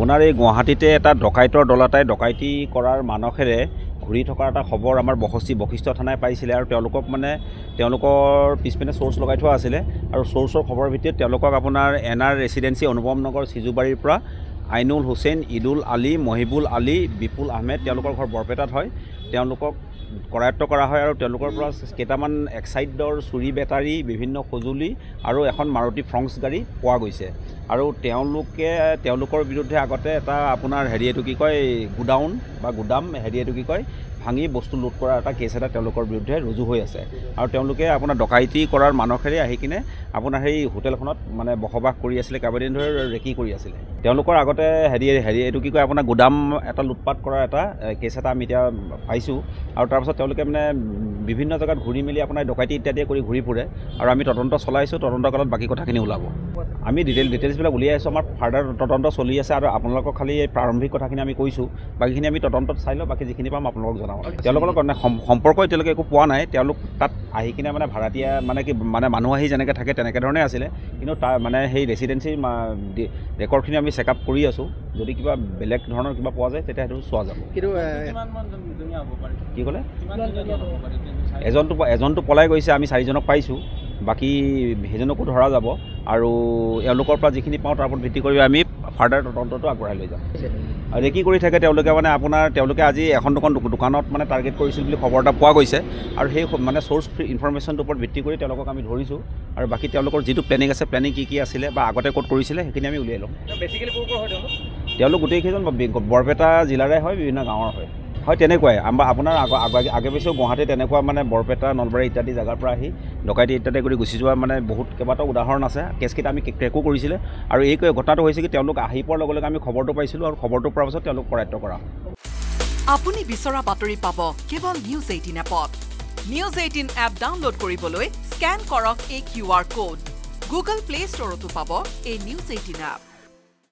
আপোনাৰ এই গুৱাহাটীতে এটা ডকাইতৰ দল এটাই ডকাইতি কৰাৰ মানসেৰে ঘূৰি থকাৰ এটা খবৰ আমাৰ বশিষ্ঠ থানাই পাইছিলে আৰু তেওঁলোকক মানে তেওঁলোকৰ পিছপিনে চ'ৰ্চ লগাই থোৱা আছিলে আৰু চ'ৰ্চৰ খবৰ ভিত্তিত তেওঁলোকক আপোনাৰ এনআৰ ৰেচিডেঞ্চি অনুপম নগৰ সিজুবাৰীৰ পৰা আইনুল হুছেইন, ঈদুল আলী, মহিবুল আলী, বিপুল আহমেদ তেওঁলোকৰ ঘৰ বৰপেটাত হয়। তেওঁলোকক কৰায়ত্ব কৰা হয় আৰু তেওঁলোকৰ পৰা কেইটামান এক্সাইডৰ চুৰি বেটাৰী, বিভিন্ন সঁজুলি আৰু এখন মাৰুতি ফ্ৰংক্স গাড়ী পোৱা গৈছে। আৰু তেওঁলোকৰ বিৰুদ্ধে আগতে এটা আপোনাৰ এইটো কি কয় গুদাম এইটো কি কয় ভাঙি বস্তু লুট কৰা এটা কেছ এটা তেওঁলোকৰ বিৰুদ্ধে ৰুজু হৈ আছে। আৰু তেওঁলোকে আপোনাৰ ডকাইতি কৰাৰ মানসেৰে আহি কিনে আপোনাৰ সেই হোটেলখনত মানে বসবাস কৰি আছিলে, কেইবাদিন ধৰি ৰেকি কৰি আছিলে। তেওঁলোকৰ আগতে এইটো কি কয় আপোনাৰ গুদাম এটা লুটপাট কৰাৰ এটা কেছ এটা আমি এতিয়া পাইছোঁ। আৰু তাৰপিছত তেওঁলোকে মানে বিভিন্ন জেগাত ঘূৰি মেলি আপোনাৰ ডকাইতি ইত্যাদি কৰি ঘূৰি ফুৰে আৰু আমি তদন্ত চলাইছোঁ। তদন্তকালত বাকী কথাখিনি ওলাব। আমি ডিটেইলছবিলাক উলিয়াই আছোঁ। আমাৰ ফাৰ্ডাৰ তদন্ত চলি আছে আৰু আপোনালোকক খালি এই প্ৰাৰম্ভিক কথাখিনি আমি কৈছোঁ। বাকীখিনি আমি তদন্তত চাই লওঁ, বাকী যিখিনি পাম আপোনালোকক জনাম। তেওঁলোকৰ লগত সম্পৰ্ক এতিয়ালৈকে একো পোৱা নাই। তেওঁলোক তাত আহি কিনে মানে ভাড়াতীয়া মানে মানুহ আহি যেনেকৈ থাকে তেনেকৈ ধৰণে আছিলে, কিন্তু তাৰ মানে সেই ৰেচিডেঞ্চিৰ ৰেকৰ্ডখিনি আমি চেকআপ কৰি আছোঁ। যদি কিবা বেলেগ ধৰণৰ কিবা পোৱা যায় তেতিয়া সেইটো চোৱা যাব। কি ক'লে? এজনটো পলাই গৈছে, আমি 4জনক পাইছোঁ। বাকী সেইজনকো ধৰা যাব আৰু এওঁলোকৰ পৰা যিখিনি পাওঁ তাৰ ওপৰত ভিত্তি কৰি আমি ফাৰ্ডাৰ তদন্তটো আগবঢ়াই লৈ যাম। ৰেকি কৰি থাকে তেওঁলোকে মানে তেওঁলোকে আজি এখন দোকানত মানে টাৰ্গেট কৰিছিল বুলি খবৰ এটা পোৱা গৈছে আৰু সেই মানে চ'ৰ্চ ইনফৰমেশ্যনটোৰ ওপৰত ভিত্তি কৰি তেওঁলোকক আমি ধৰিছোঁ আৰু বাকী তেওঁলোকৰ যিটো প্লেনিং আছে, প্লেনিং কি আছিলে বা আগতে ক'ত কৰিছিলে সেইখিনি আমি উলিয়াই ল'ম। তেওঁলোক গোটেইকেইজন বৰপেটা জিলাৰে হয়, বিভিন্ন গাঁৱৰ হয়। তেনেকুৱাই আপোনাৰ আগে পিছেও গুৱাহাটীত তেনেকুৱা মানে বৰপেটা, নলবাৰী ইত্যাদি জেগাৰ পৰা আহি ডকাইতি ইত্যাদি কৰি গুচি যোৱা মানে কেইবাটাও উদাহৰণ আছে। কেছকেইটা আমি ট্ৰেকো কৰিছিলে আৰু এই ঘটনাটো হৈছে কি তেওঁলোক আহি পোৱাৰ লগে লগে আমি খবৰটো পাইছিলোঁ আৰু খবৰটো পোৱাৰ পাছত তেওঁলোক কৰায়ত্ব কৰা। আপুনি বিচৰা বাতৰি পাব কেৱল নিউজ 18 এপত। নিউজ 18 এপ ডাউনলোড কৰিবলৈ স্কেন কৰক এই QR কোড। গুগল প্লে ষ্টৰতো পাব এই নিউজ 18 এপ।